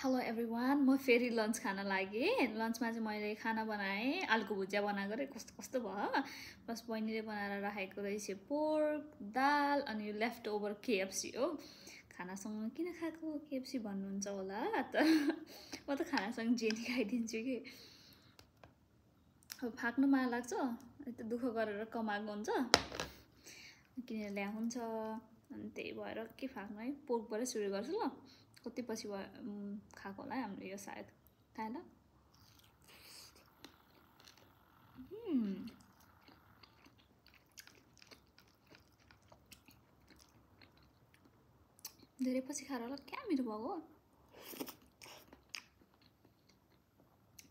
hello everyone म फेरि lunch खान लागेँ लन्चमा चाहिँ मैले खाना बनाएँ आलुको भुजिया बनाएको रे कस्तो कस्तो भयो बस बहिनीले बनाएर राखेको रहेछ पोर्क दाल अनि यो लेफ्ट ओभर केएफसी हो खानासँग किन खाएको केएफसी भन्नुहुन्छ होला तर म त खानासँग जे नि खाइदिन्छु कि अब फाक्नु माया लाग्छ यति दुःख गरेर कमाएको हुन्छ किनेर ल्याएको हुन्छ अनि त्यही भएर के फाक्नु है पोर्कबाटै सुरु गर्छु ल कति पछि खाएको होला है हाम्रो यो सायद थाहा ल धेरै पछि खाएर होला क्या मिठो भएको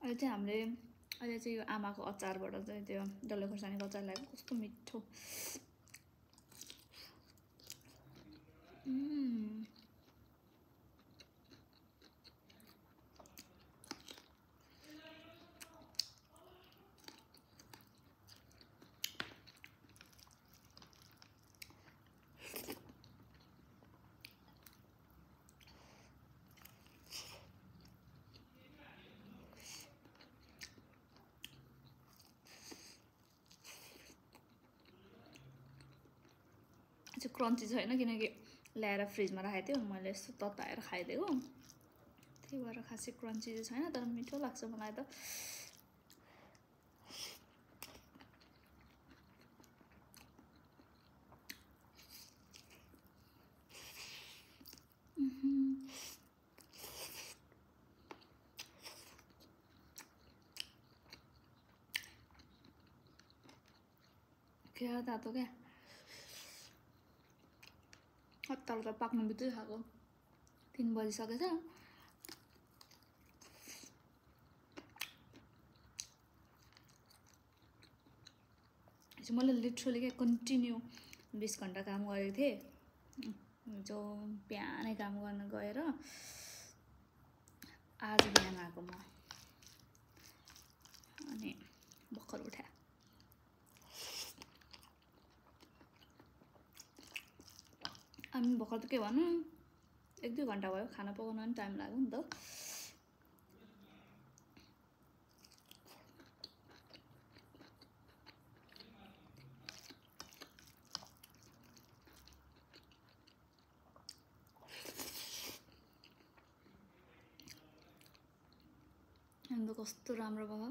अहिले चाहिँ यो आमाको अचारबाट चाहिँ त्यो डल्ले खोर्सानीको अचार ल्याएको कस्तो मिठो चाहिँ क्रन्ची छैन किनकि ल्याएर फ्रिजमा राखेको थियो मैले यस्तो तताएर खाइदिएको त्यही भएर खासै क्रन्ची चाहिँ छैन तर मिठो लाग्छ मलाई त क्या तातो क्या हतार त पाक्नु बित्तिकै खाएको 3 बजिसकेछ मैले लिटरली क्या कन्टिन्यू 20 घन्टा काम गरेको थिएँ जो बिहानै काम गर्न गएर आज बिहान आएको म अनि भर्खर उठा हामी भर्खर त के भन्नु 1-2 घन्टा भयो खाना पकाउन पनि टाइम लाग्यो नि त अन्त कस्तो राम्रो भयो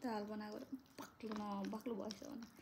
दाल बनाएको बाक्लो भएछ भने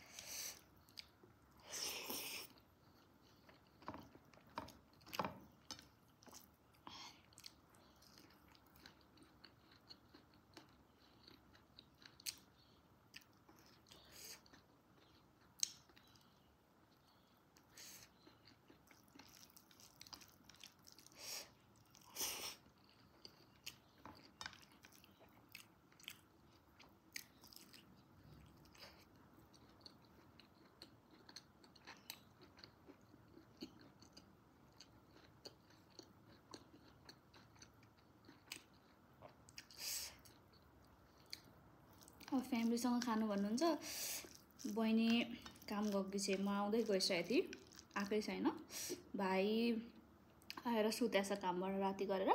फ्यामिलीसँग खानु भन्नुहुन्छ बहिनी काम गएकी छ म आउँदै गइसकेको थिएँ आएकै छैन भाइ आएर सुतेछ कामबाट राति गरेर